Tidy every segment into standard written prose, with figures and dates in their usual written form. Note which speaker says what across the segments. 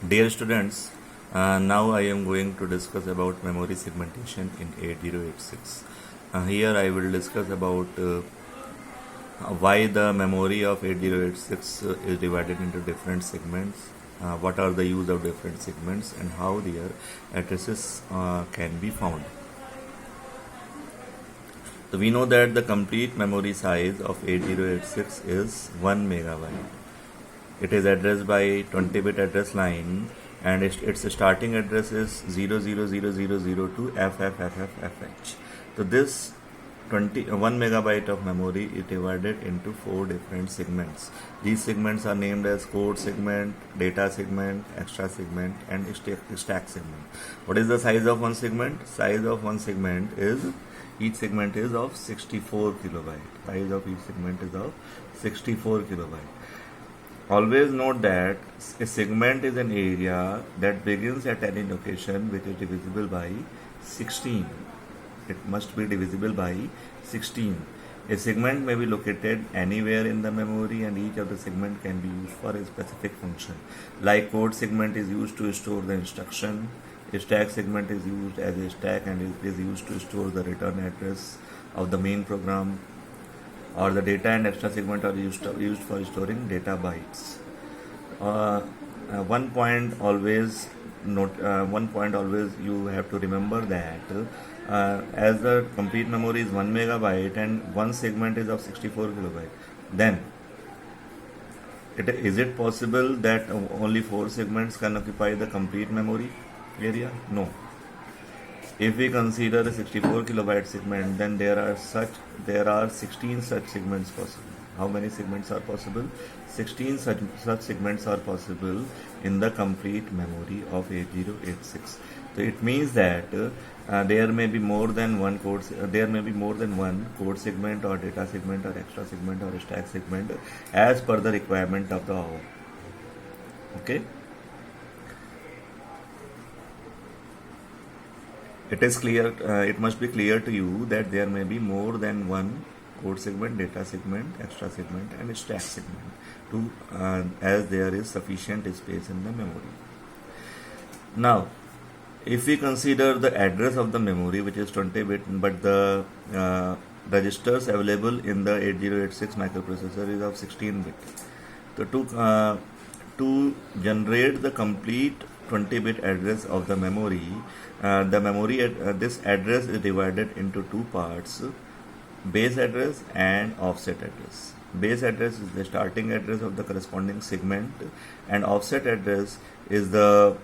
Speaker 1: Dear students, now I am going to discuss about memory segmentation in 8086. Here I will discuss about why the memory of 8086 is divided into different segments, what are the use of different segments, and how their addresses can be found. So we know that the complete memory size of 8086 is 1 megabyte. It is addressed by 20-bit address line, and its starting address is 000002 FFFFFH. So this 1 megabyte of memory is divided into 4 different segments. These segments are named as code segment, data segment, extra segment, and stack segment. What is the size of one segment? Size of one segment is, each segment is of 64 kilobyte. Size of each segment is of 64 kilobyte. Always note that a segment is an area that begins at any location which is divisible by 16. It must be divisible by 16. A segment may be located anywhere in the memory, and each of the segment can be used for a specific function. Like code segment is used to store the instruction, a stack segment is used as a stack and is used to store the return address of the main program, or the data and extra segment are used for storing data bytes. One point always you have to remember that as the complete memory is 1 megabyte and one segment is of 64 kilobyte, then is it possible that only 4 segments can occupy the complete memory area? No. If we consider a 64 kilobyte segment, then there are 16 such segments possible. How many segments are possible? 16 such segments are possible in the complete memory of 8086. So it means that there may be more than one code segment or data segment or extra segment or stack segment as per the requirement of the hour. Okay. It must be clear to you that there may be more than one code segment, data segment, extra segment, and stack segment, as there is sufficient space in the memory. Now, if we consider the address of the memory, which is 20-bit, but the registers available in the 8086 microprocessor is of 16-bit. So to generate the complete 20-bit address of the memory, this address is divided into two parts: base address and offset address. Base address is the starting address of the corresponding segment, and offset address is the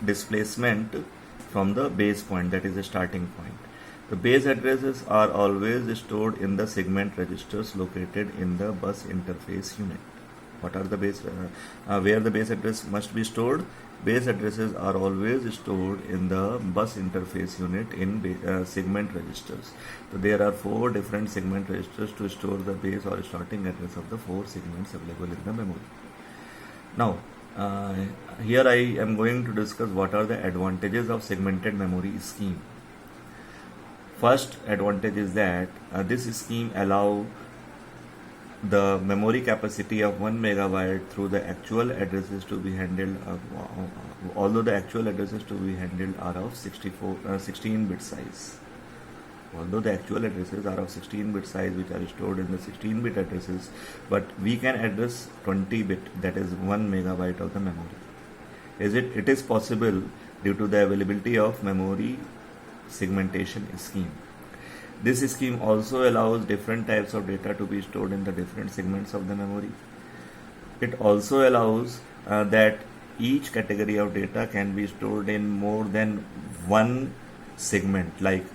Speaker 1: displacement from the base point, that is the starting point. The base addresses are always stored in the segment registers located in the bus interface unit. What are the where the base address must be stored? Base addresses are always stored in the bus interface unit in segment registers. So there are 4 different segment registers to store the base or starting address of the 4 segments available in the memory. Now, here I am going to discuss what are the advantages of segmented memory scheme. First advantage is that this scheme allows the memory capacity of 1 megabyte through the actual addresses to be handled, although the actual addresses to be handled are of 16-bit size. Although the actual addresses are of 16-bit size, which are stored in the 16-bit addresses, but we can address 20-bit, that is 1 megabyte of the memory. It is possible due to the availability of memory segmentation scheme. This scheme also allows different types of data to be stored in the different segments of the memory. It also allows that each category of data can be stored in more than one segment. Like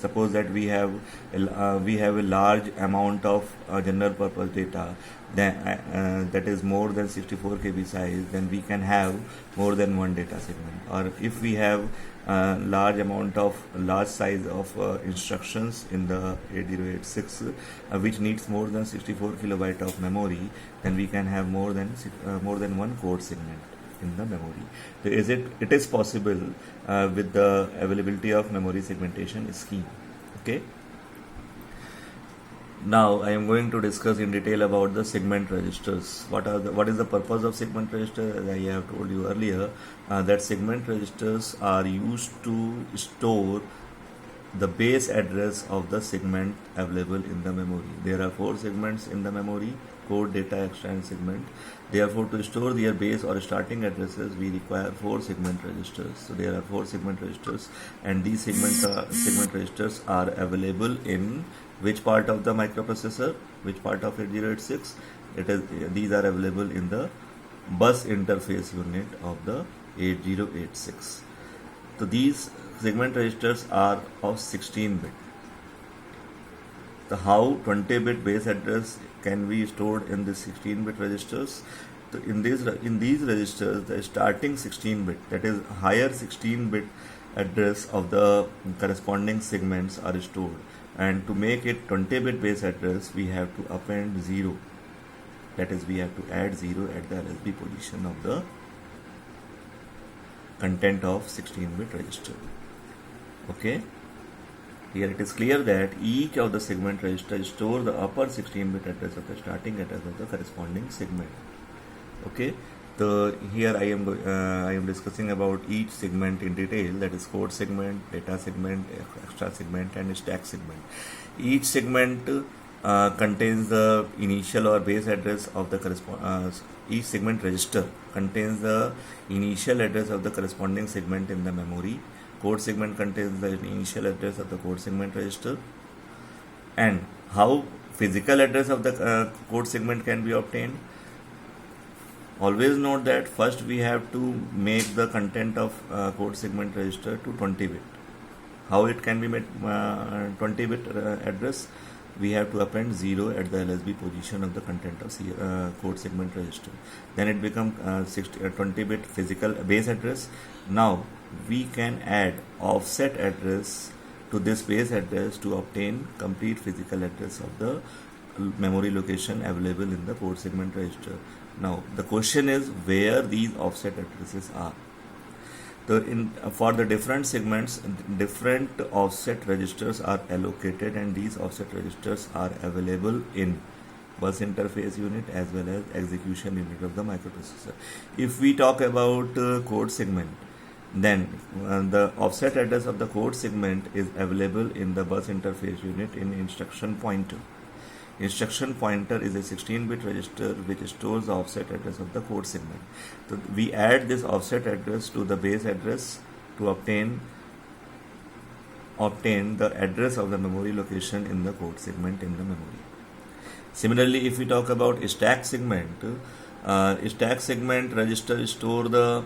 Speaker 1: suppose that we have a large amount of general purpose data that is more than 64 KB size, then we can have more than one data segment. Or if we have large size of instructions in the 8086 which needs more than 64 kilobyte of memory, then we can have more than one code segment in the memory. So it is possible with the availability of memory segmentation scheme. Okay. Now I am going to discuss in detail about the segment registers. What is the purpose of segment register? As I have told you earlier, that segment registers are used to store the base address of the segment available in the memory. There are 4 segments in the memory: code, data, extra, and segment. Therefore, to store their base or starting addresses, we require 4 segment registers. So there are 4 segment registers, and these segment registers are available in which part of the microprocessor, which part of 8086? These are available in the bus interface unit of the 8086. So these segment registers are of 16 bit. So how 20-bit base address can be stored in the 16-bit registers? So in these registers, the starting 16-bit, that is higher 16-bit address of the corresponding segments are stored, and to make it 20-bit base address, we have to append 0. That is, we have to add 0 at the LSB position of the content of 16-bit register. Okay. Here it is clear that each of the segment registers store the upper 16-bit address of the starting address of the corresponding segment. Okay. So here I am discussing about each segment in detail. That is code segment, data segment, extra segment, and stack segment. Each segment contains the initial or base address of the each segment register contains the initial address of the corresponding segment in the memory. Code segment contains the initial address of the code segment register. And how physical address of the code segment can be obtained? Always note that first we have to make the content of code segment register to 20-bit. How it can be made 20-bit address? We have to append 0 at the LSB position of the content of code segment register. Then it becomes 20-bit physical base address. Now we can add offset address to this base address to obtain complete physical address of the memory location available in the code segment register. Now the question is where these offset addresses are. For the different segments, different offset registers are allocated, and these offset registers are available in bus interface unit as well as execution unit of the microprocessor. If we talk about code segment, then the offset address of the code segment is available in the bus interface unit in instruction pointer. Instruction pointer is a 16-bit register which stores the offset address of the code segment. So we add this offset address to the base address to obtain the address of the memory location in the code segment in the memory. Similarly, if we talk about stack segment register store the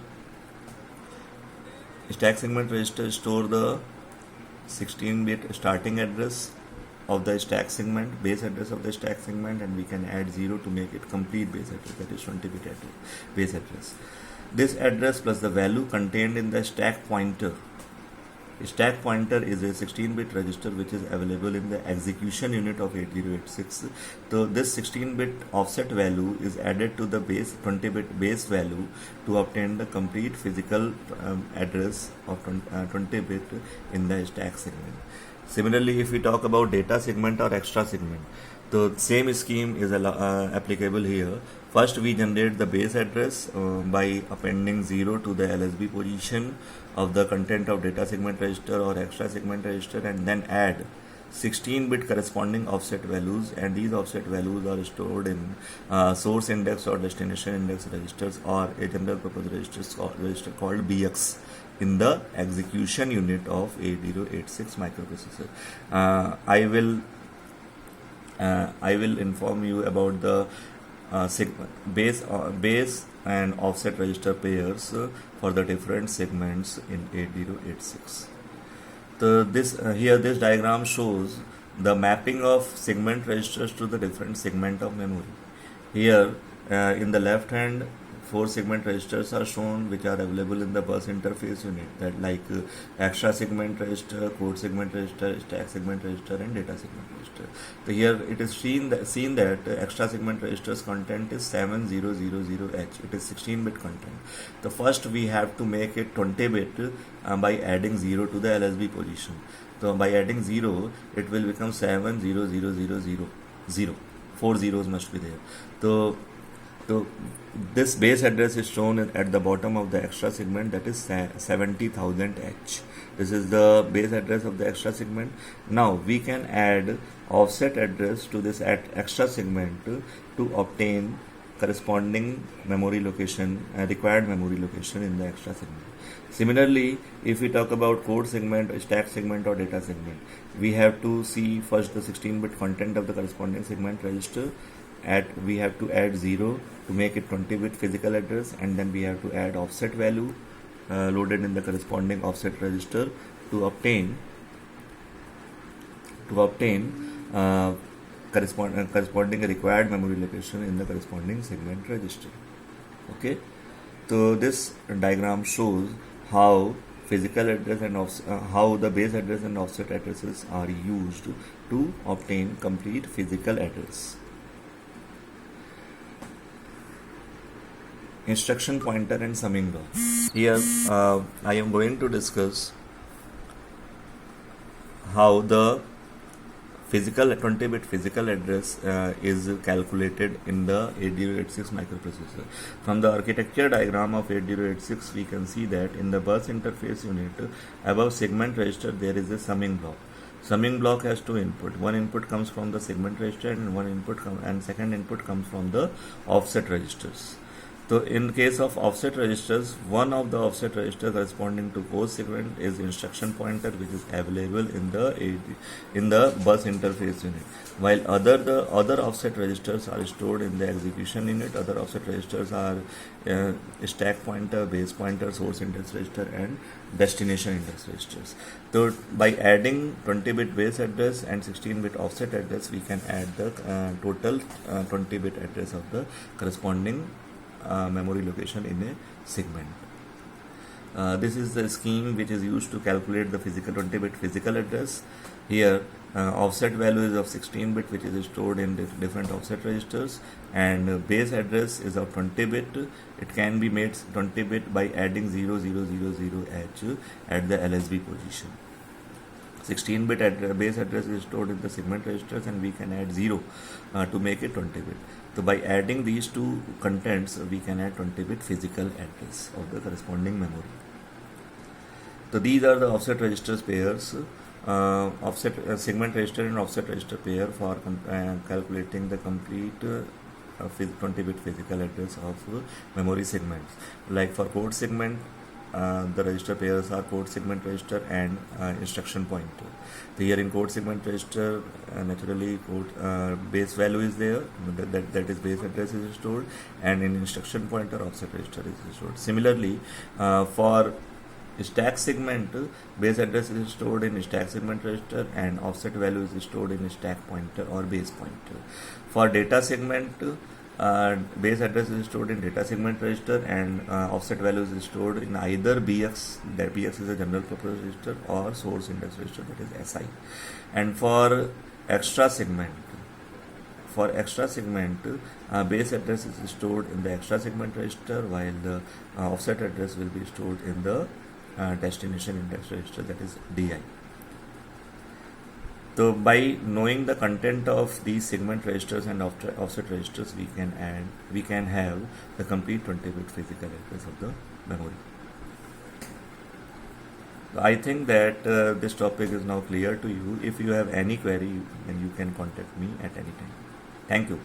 Speaker 1: 16-bit starting address of the stack segment, base address of the stack segment, and we can add 0 to make it complete base address, that is 20-bit base address. This address plus the value contained in the stack pointer. Stack pointer is a 16-bit register which is available in the execution unit of 8086. So this 16-bit offset value is added to the base 20-bit base value to obtain the complete physical address of 20-bit in the stack segment. Similarly, if we talk about data segment or extra segment, the same scheme is applicable here. First, we generate the base address by appending 0 to the LSB position of the content of data segment register or extra segment register, and then add 16-bit corresponding offset values, and these offset values are stored in source index or destination index registers or a general purpose register called BX in the execution unit of 8086 microprocessor. I will inform you about the base and offset register pairs for the different segments in 8086. So this diagram shows the mapping of segment registers to the different segment of memory. Here in the left hand, 4 segment registers are shown which are available in the bus interface unit, that like extra segment register, code segment register, stack segment register, and data segment register. So here it is seen that extra segment register's content is 7000H. It is 16-bit content. So first we have to make it 20-bit by adding 0 to the LSB position. So by adding 0, it will become 70000. 0. 4 zeros must be there. So this base address is shown at the bottom of the extra segment, that is 70,000 H. This is the base address of the extra segment. Now we can add offset address to this extra segment to obtain corresponding memory location, required memory location in the extra segment. Similarly, if we talk about code segment, stack segment or data segment, we have to see first the 16-bit content of the corresponding segment register. We have to add 0 to make it 20-bit physical address, and then we have to add offset value loaded in the corresponding offset register to obtain corresponding required memory location in the corresponding segment register. Okay, so this diagram shows how physical address and how the base address and offset addresses are used to obtain complete physical address. Instruction pointer and summing block. Here I am going to discuss how the 20-bit physical address is calculated in the 8086 microprocessor. From the architecture diagram of 8086, we can see that in the bus interface unit above segment register there is a summing block. Summing block has two input. One input comes from the segment register and second input comes from the offset registers. So in case of offset registers, one of the offset registers corresponding to code segment is instruction pointer, which is available in the bus interface unit, while the other offset registers are stored in the execution unit. Other offset registers are stack pointer, base pointer, source index register, and destination index registers. So by adding 20-bit base address and 16-bit offset address, we can add the total 20-bit address of the corresponding memory location in a segment. This is the scheme which is used to calculate the 20-bit physical address. Here offset value is of 16-bit, which is stored in different offset registers, and base address is of 20-bit. It can be made 20-bit by adding 0000H at the LSB position. 16-bit base address is stored in the segment registers, and we can add 0 to make it 20-bit. So by adding these two contents, we can add 20-bit physical address of the corresponding memory. So these are the offset registers pairs, segment register and offset register pair for calculating the complete 20-bit physical address of memory segments. Like for code segment, the register pairs are code segment register and instruction pointer. So here in code segment register, naturally code base value is there, that is base address is stored, and in instruction pointer offset register is stored. Similarly, for stack segment, base address is stored in stack segment register and offset value is stored in stack pointer or base pointer. For data segment, base address is stored in data segment register and offset values is stored in either BX, that BX is a general purpose register, or source index register, that is SI. And for extra segment, base address is stored in the extra segment register, while the offset address will be stored in the destination index register, that is DI. So by knowing the content of these segment registers and offset registers, we can have the complete 20-bit physical address of the memory. So I think that this topic is now clear to you. If you have any query, then you can contact me at any time. Thank you.